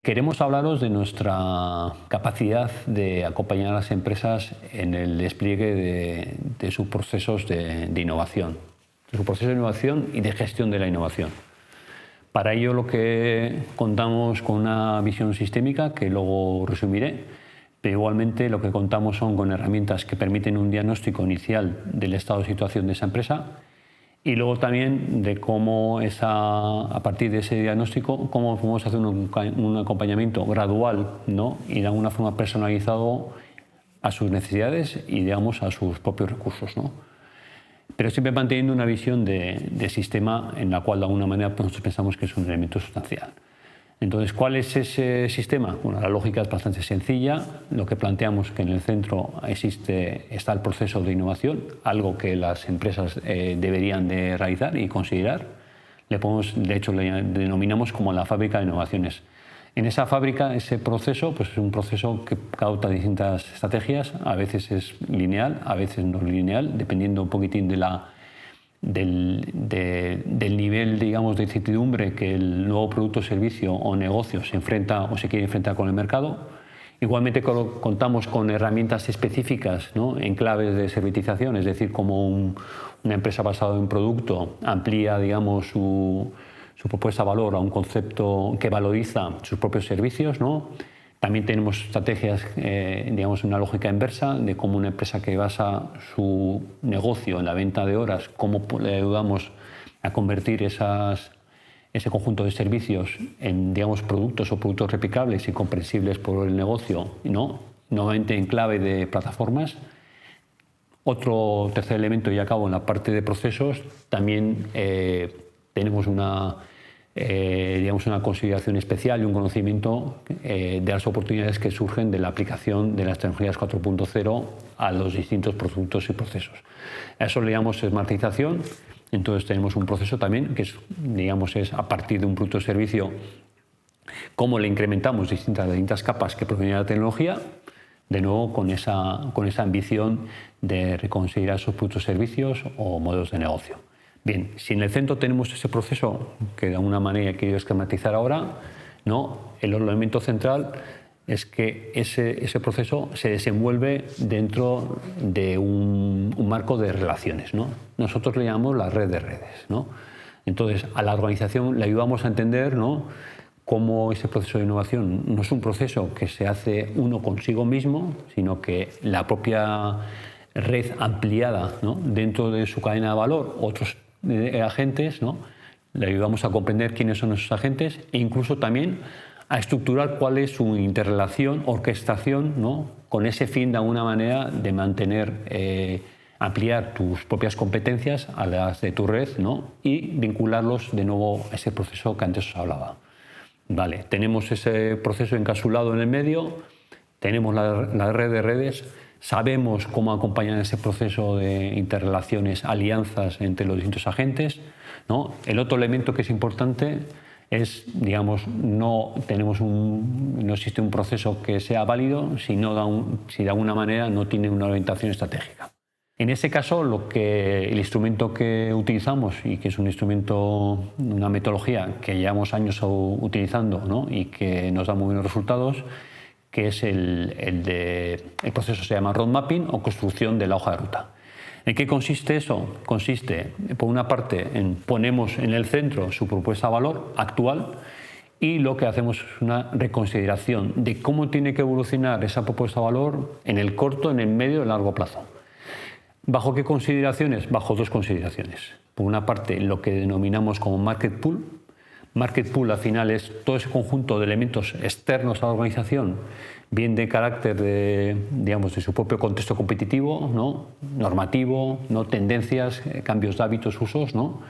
Queremos hablaros de nuestra capacidad de acompañar a las empresas en el despliegue de sus procesos de innovación, de su proceso de innovación y de gestión de la innovación. Para ello lo que contamos con una visión sistémica que luego resumiré, pero igualmente lo que contamos son con herramientas que permiten un diagnóstico inicial del estado de situación de esa empresa y luego también de cómo a partir de ese diagnóstico, cómo podemos hacer un acompañamiento gradual, ¿no? Y de alguna forma personalizado a sus necesidades y, digamos, a sus propios recursos, ¿no? Pero siempre manteniendo una visión de sistema en la cual de alguna manera nosotros pensamos que es un elemento sustancial. Entonces, ¿cuál es ese sistema? Bueno, la lógica es bastante sencilla. Lo que planteamos es que en el centro está el proceso de innovación, algo que las empresas deberían de realizar y considerar. De hecho, le denominamos como la fábrica de innovaciones. En esa fábrica, ese proceso, pues es un proceso que adopta distintas estrategias. A veces es lineal, a veces no es lineal, dependiendo un poquitín del nivel, digamos, de incertidumbre que el nuevo producto, servicio o negocio se enfrenta o se quiere enfrentar con el mercado. Igualmente contamos con herramientas específicas, ¿no? En claves de servitización, es decir, como una empresa basada en producto amplía, digamos, su propuesta de valor a un concepto que valoriza sus propios servicios, ¿no? También tenemos estrategias, digamos, una lógica inversa de cómo una empresa que basa su negocio en la venta de horas, cómo le ayudamos a convertir ese conjunto de servicios en, digamos, productos o productos replicables y comprensibles por el negocio, ¿no? Nuevamente en clave de plataformas. Otro tercer elemento, y acabo en la parte de procesos, también tenemos digamos, una consideración especial y un conocimiento de las oportunidades que surgen de la aplicación de las tecnologías 4.0 a los distintos productos y procesos. A eso le llamamos smartización. Entonces tenemos un proceso también que es a partir de un producto o servicio, cómo le incrementamos distintas capas que provienen de la tecnología, de nuevo con esa ambición de reconsiderar esos productos, servicios o modelos de negocio. Bien, si en el centro tenemos ese proceso que de alguna manera he querido esquematizar ahora, ¿no? El elemento central es que ese proceso se desenvuelve dentro de un marco de relaciones, ¿no? Nosotros le llamamos la red de redes, ¿no? Entonces, a la organización le ayudamos a entender, ¿no?, cómo ese proceso de innovación no es un proceso que se hace uno consigo mismo, sino que la propia red ampliada, ¿no?, dentro de su cadena de valor, otros agentes, ¿no?, le ayudamos a comprender quiénes son esos agentes e incluso también a estructurar cuál es su interrelación, orquestación, ¿no?, con ese fin de alguna manera de mantener, ampliar tus propias competencias a las de tu red, ¿no?, y vincularlos de nuevo a ese proceso que antes os hablaba. Vale, tenemos ese proceso encapsulado en el medio, tenemos la red de redes, sabemos cómo acompañar ese proceso de interrelaciones, alianzas entre los distintos agentes, ¿no? El otro elemento que es importante es, digamos, no existe un proceso que sea válido si de alguna manera no tiene una orientación estratégica. En ese caso, el instrumento que utilizamos, y que es una metodología que llevamos años utilizando, ¿no?, y que nos da muy buenos resultados, que es el proceso se llama road mapping o construcción de la hoja de ruta. ¿En qué consiste eso? Consiste, por una parte, ponemos en el centro su propuesta de valor actual y lo que hacemos es una reconsideración de cómo tiene que evolucionar esa propuesta de valor en el corto, en el medio y el largo plazo. ¿Bajo qué consideraciones? Bajo dos consideraciones. Por una parte, lo que denominamos como market pool. Market pool al final es todo ese conjunto de elementos externos a la organización, bien de carácter de su propio contexto competitivo, ¿no?, normativo, ¿no?, tendencias, cambios de hábitos, usos, ¿no?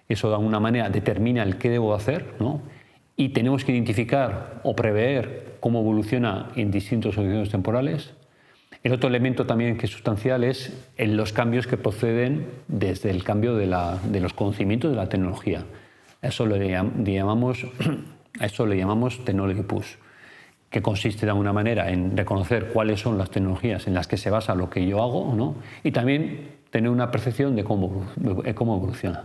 Eso de alguna manera determina el qué debo hacer, ¿no? Y tenemos que identificar o prever cómo evoluciona en distintos horizontes temporales. El otro elemento también que es sustancial es los cambios que proceden desde el cambio de los conocimientos de la tecnología. A eso le llamamos technology push, que consiste de alguna manera en reconocer cuáles son las tecnologías en las que se basa lo que yo hago, ¿no?, y también tener una percepción de cómo evoluciona.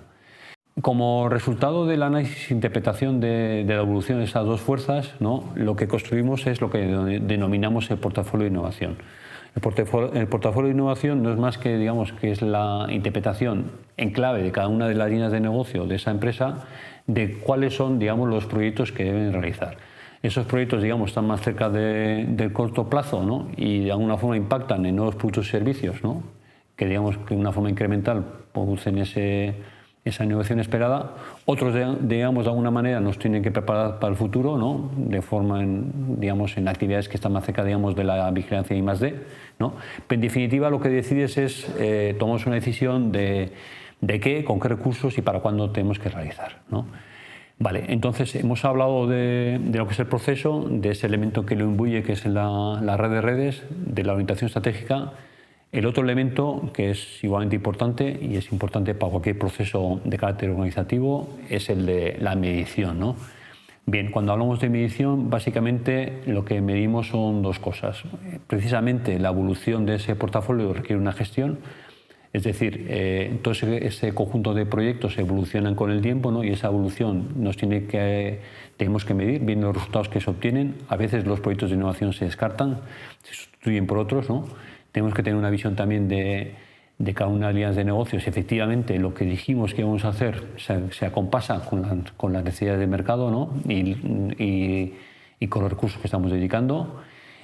Como resultado del análisis e interpretación de la evolución de esas dos fuerzas, ¿no?, lo que construimos es lo que denominamos el portafolio de innovación. El portafolio de innovación no es más que, digamos, que es la interpretación en clave de cada una de las líneas de negocio de esa empresa de cuáles son, digamos, los proyectos que deben realizar. Esos proyectos, digamos, están más cerca del corto plazo, ¿no?, y de alguna forma impactan en nuevos productos y servicios, ¿no?, que, digamos, que de una forma incremental producen esa innovación esperada. Otros, digamos, de alguna manera nos tienen que preparar para el futuro, ¿no?, de forma, digamos, en actividades que están más cerca, digamos, de la vigilancia I+D, ¿no? Pero en definitiva lo que decides es, tomamos una decisión de qué, con qué recursos y para cuándo tenemos que realizar, ¿no? Vale, entonces hemos hablado de lo que es el proceso, de ese elemento que lo imbuye, que es la red de redes, de la orientación estratégica. El otro elemento que es igualmente importante y es importante para cualquier proceso de carácter organizativo es el de la medición, ¿no? Bien, cuando hablamos de medición, básicamente lo que medimos son dos cosas. Precisamente la evolución de ese portafolio requiere una gestión, es decir, todo ese conjunto de proyectos evolucionan con el tiempo, ¿no?, y esa evolución tenemos que medir, viendo los resultados que se obtienen. A veces los proyectos de innovación se descartan, se sustituyen por otros, ¿no? Tenemos que tener una visión también de cada una de las líneas de negocios. Si efectivamente lo que dijimos que íbamos a hacer se acompasa con las necesidades del mercado, ¿no?, y con los recursos que estamos dedicando.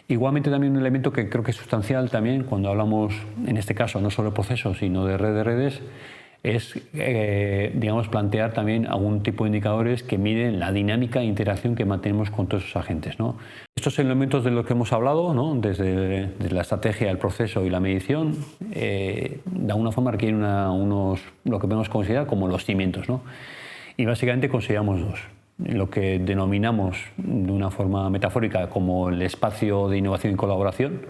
Igualmente también un elemento que creo que es sustancial también cuando hablamos, en este caso, no solo de procesos, sino de red de redes, es, digamos, plantear también algún tipo de indicadores que miden la dinámica de interacción que mantenemos con todos esos agentes, ¿no? Estos elementos de los que hemos hablado, ¿no?, desde la estrategia, el proceso y la medición, de alguna forma requieren lo que podemos considerar como los cimientos, ¿no? Y básicamente consideramos dos. Lo que denominamos de una forma metafórica como el espacio de innovación y colaboración,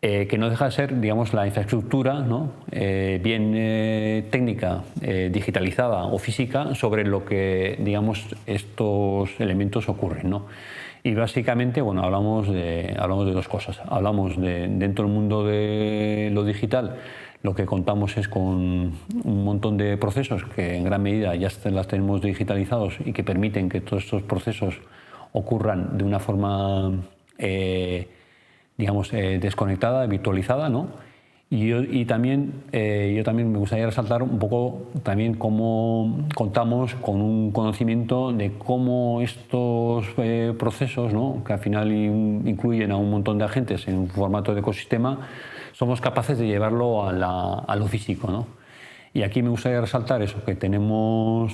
que no deja de ser, digamos, la infraestructura, ¿no?, bien técnica, digitalizada o física sobre lo que, digamos, estos elementos ocurren, ¿no? Y básicamente, bueno, hablamos de dos cosas. Hablamos dentro del mundo de lo digital, lo que contamos es con un montón de procesos que en gran medida ya las tenemos digitalizados y que permiten que todos estos procesos ocurran de una forma, digamos, desconectada, virtualizada, ¿no? Y también, yo también me gustaría resaltar un poco también cómo contamos con un conocimiento de cómo estos procesos, ¿no?, que al final incluyen a un montón de agentes en un formato de ecosistema, somos capaces de llevarlo a lo físico, ¿no? Y aquí me gustaría resaltar eso, que tenemos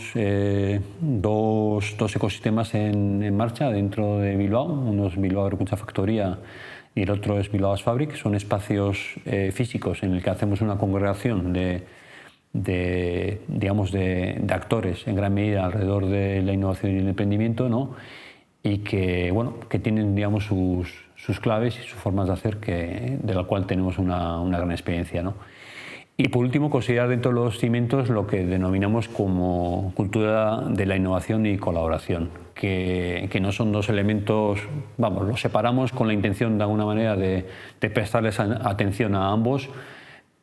dos ecosistemas en marcha dentro de Bilbao. Uno es Bilbao Agricultura Factoría y el otro es Bilbao Asfabric. Son espacios físicos en el que hacemos una congregación digamos, de actores en gran medida alrededor de la innovación y el emprendimiento, ¿no?, y que, bueno, que tienen, digamos, sus claves y sus formas de hacer de la cual tenemos una gran experiencia, ¿no? Y por último, considerar dentro de los cimientos lo que denominamos como cultura de la innovación y colaboración, que no son dos elementos, vamos, los separamos con la intención de alguna manera de prestarles atención a ambos,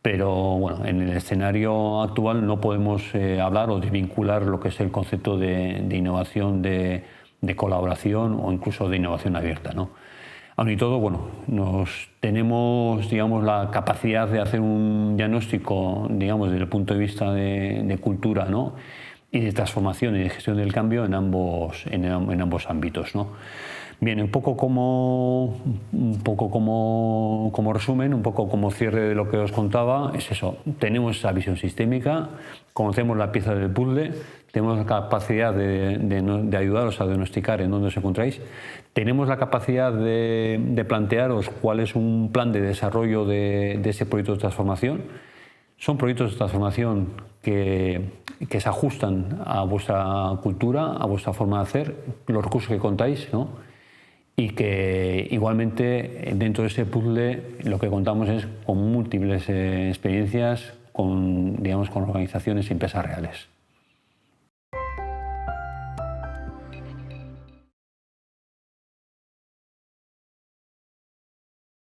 pero bueno, en el escenario actual no podemos hablar o desvincular lo que es el concepto de innovación, de colaboración o incluso de innovación abierta, ¿no? Aun y todo, bueno, tenemos, digamos, la capacidad de hacer un diagnóstico, digamos, desde el punto de vista de cultura, ¿no?, y de transformación y de gestión del cambio en ambos ámbitos, ¿no? Bien, un poco como resumen, un poco como cierre de lo que os contaba, es eso. Tenemos esa visión sistémica, conocemos la pieza del puzzle, tenemos la capacidad de ayudaros a diagnosticar en dónde os encontráis, tenemos la capacidad de plantearos cuál es un plan de desarrollo de ese proyecto de transformación. Son proyectos de transformación que se ajustan a vuestra cultura, a vuestra forma de hacer, los recursos que contáis, ¿no?, y que igualmente dentro de ese puzzle lo que contamos es con múltiples experiencias, digamos, con organizaciones y empresas reales.